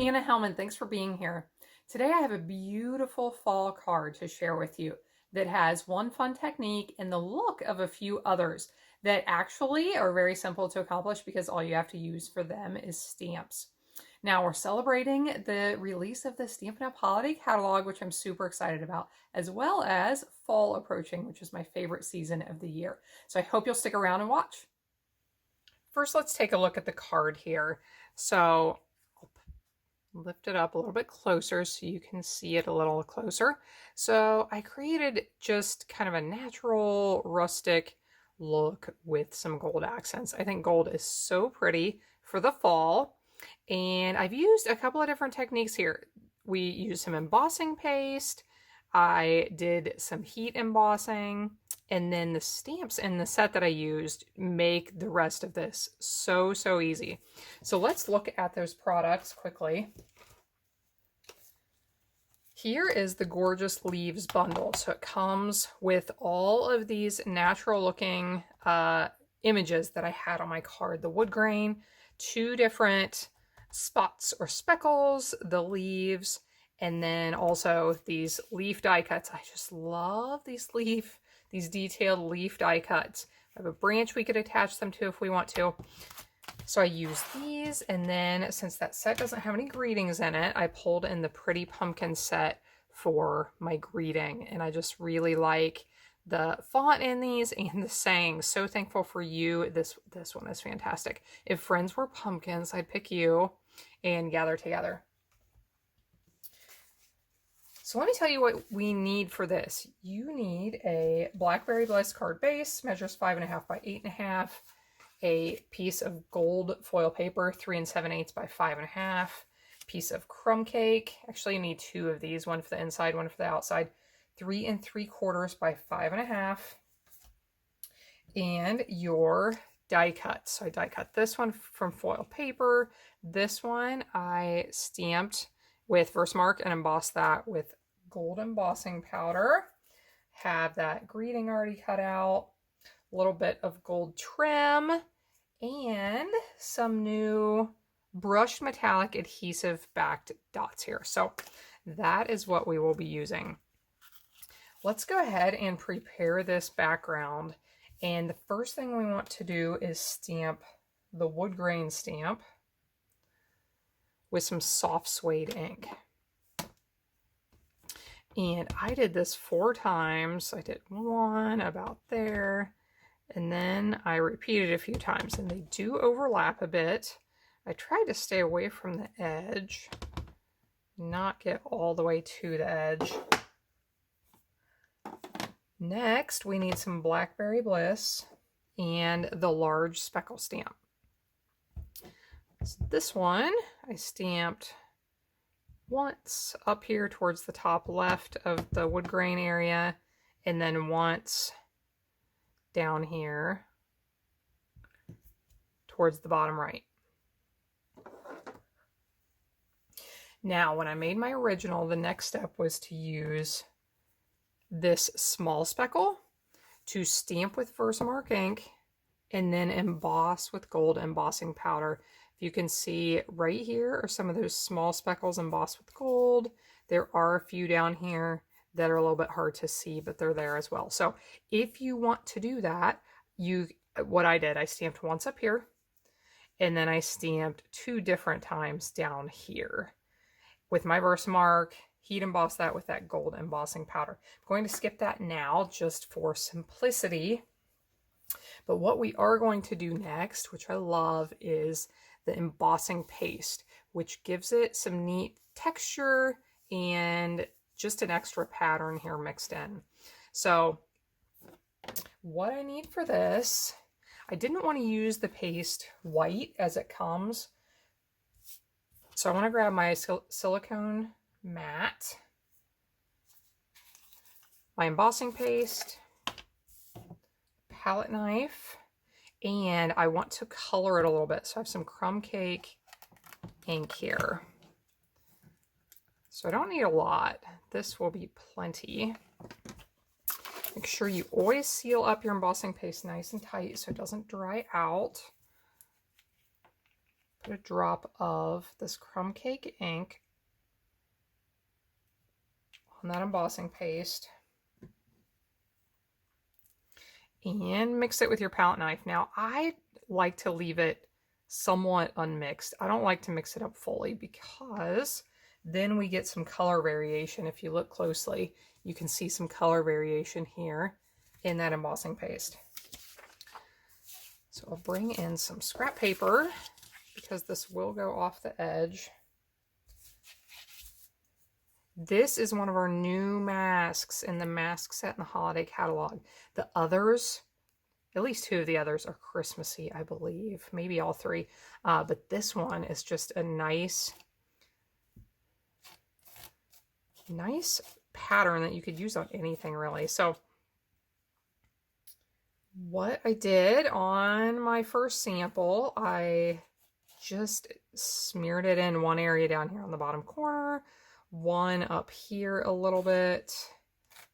Anna Hellman, thanks for being here. Today I have a beautiful fall card to share with you that has one fun technique and the look of a few others that actually are very simple to accomplish because all you have to use for them is stamps. Now we're celebrating the release of the Stampin' Up Holiday Catalog, which I'm super excited about, as well as fall approaching, which is my favorite season of the year. So I hope you'll stick around and watch. First, let's take a look at the card here. So lift it up a little bit closer so you can see it a little closer. So I created just kind of a natural rustic look with some gold accents. I think gold is so pretty for the fall, and I've used a couple of different techniques here. We used some embossing paste, I did some heat embossing, and then the stamps in the set that I used make the rest of this so easy. So let's look at those products quickly. Here is the Gorgeous Leaves bundle. So it comes with all of these natural looking images that I had on my card. The wood grain, 2 different spots or speckles, the leaves, and then also these leaf die cuts. I just love these detailed leaf die cuts. I have a branch we could attach them to if we want to. So I use these, and then since that set doesn't have any greetings in it, I pulled in the Pretty Pumpkin set for my greeting, and I just really like the font in these and the saying. So thankful for you. This one is fantastic. If friends were pumpkins, I'd pick you and gather together. So let me tell you what we need for this. You need a Blackberry Bliss card base, measures 5.5 by 8.5, a piece of gold foil paper, 3 7/8 by 5.5, piece of crumb cake. Actually, you need 2 of these, one for the inside, one for the outside, 3 3/4 by 5.5, and your die cut. So I die cut this one from foil paper. This one I stamped with Versamark and embossed that with gold embossing powder. Have that greeting already cut out, a little bit of gold trim, and some new brushed metallic adhesive backed dots here. So that is what we will be using. Let's go ahead and prepare this background. And the first thing we want to do is stamp the wood grain stamp with some soft suede ink. And I did this 4 times. I did one about there, and then I repeated a few times, and they do overlap a bit. I tried to stay away from the edge, not get all the way to the edge. Next, we need some Blackberry Bliss and the large speckle stamp. So this one I stamped once up here towards the top left of the wood grain area, and then once down here towards the bottom right. Now, when I made my original, the next step was to use this small speckle to stamp with Versamark ink and then emboss with gold embossing powder. If you can see right here are some of those small speckles embossed with gold. There are a few down here that are a little bit hard to see, but they're there as well. So if you want to do that, what I did, I stamped once up here, and then I stamped 2 different times down here with my Versamark, heat emboss that with that gold embossing powder. I'm going to skip that now just for simplicity. But what we are going to do next, which I love, is the embossing paste, which gives it some neat texture and just an extra pattern here mixed in. So what I need for this, I didn't want to use the paste white as it comes. So I want to grab my silicone mat, my embossing paste, palette knife, and I want to color it a little bit. So I have some crumb cake ink here. So I don't need a lot. This will be plenty. Make sure you always seal up your embossing paste nice and tight so it doesn't dry out. Put a drop of this crumb cake ink on that embossing paste. And mix it with your palette knife. Now, I like to leave it somewhat unmixed. I don't like to mix it up fully because then we get some color variation. If you look closely, you can see some color variation here in that embossing paste. So I'll bring in some scrap paper because this will go off the edge. This is one of our new masks in the mask set in the holiday catalog. The others, at least 2 of the others, are Christmassy, I believe. Maybe all 3. But this one is just a nice pattern that you could use on anything, really. So what I did on my first sample, I just smeared it in one area down here on the bottom corner, one up here a little bit,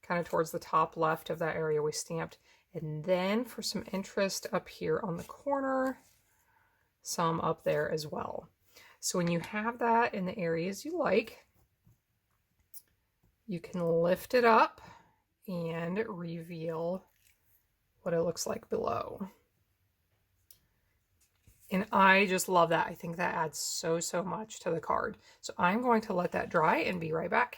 kind of towards the top left of that area we stamped. And then for some interest up here on the corner, some up there as well. So when you have that in the areas you like, you can lift it up and reveal what it looks like below. And I just love that. I think that adds so much to the card. So I'm going to let that dry and be right back.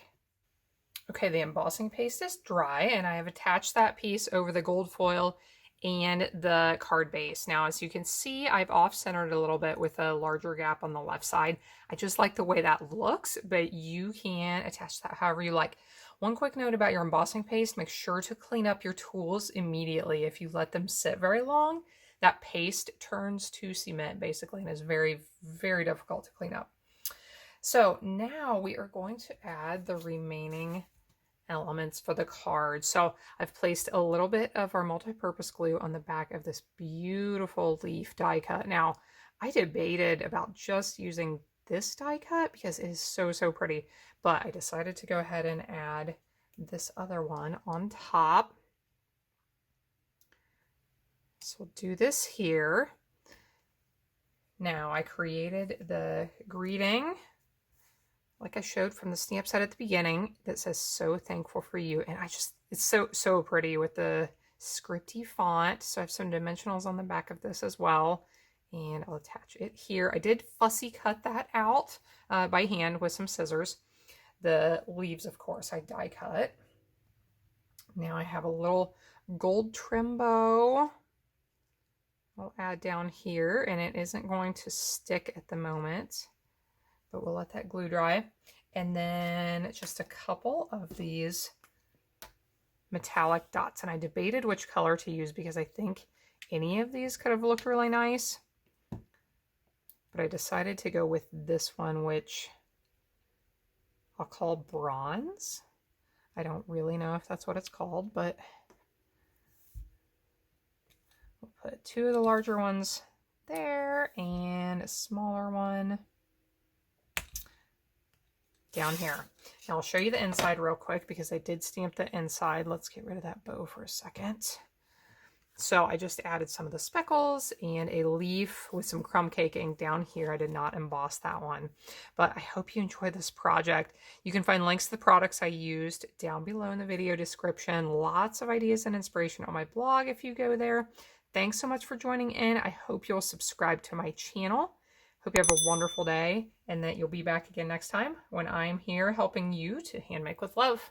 Okay, the embossing paste is dry and I have attached that piece over the gold foil and the card base. Now, as you can see, I've off-centered a little bit with a larger gap on the left side. I just like the way that looks, but you can attach that however you like. One quick note about your embossing paste, make sure to clean up your tools immediately. If you let them sit very long, that paste turns to cement basically and is very difficult to clean up. So now we are going to add the remaining elements for the card. So I've placed a little bit of our multi-purpose glue on the back of this beautiful leaf die cut. Now, I debated about just using this die cut because it is so pretty, but I decided to go ahead and add this other one on top. So we'll do this here. Now I created the greeting like I showed from the stamp set at the beginning that says "So thankful for you," and it's so pretty with the scripty font. So I have some dimensionals on the back of this as well, and I'll attach it here. I did fussy cut that out by hand with some scissors. The leaves, of course, I die cut. Now I have a little gold trim bow I'll add down here, and it isn't going to stick at the moment, but we'll let that glue dry. And then just a couple of these metallic dots, and I debated which color to use because I think any of these could have looked really nice, but I decided to go with this one, which I'll call bronze. I don't really know if that's what it's called, but we'll put 2 of the larger ones there and a smaller one down here. Now I'll show you the inside real quick because I did stamp the inside. Let's get rid of that bow for a second. So I just added some of the speckles and a leaf with some crumb cake ink down here. I did not emboss that one, but I hope you enjoy this project. You can find links to the products I used down below in the video description. Lots of ideas and inspiration on my blog if you go there. Thanks so much for joining in. I hope you'll subscribe to my channel. Hope you have a wonderful day and that you'll be back again next time when I'm here helping you to hand make with love.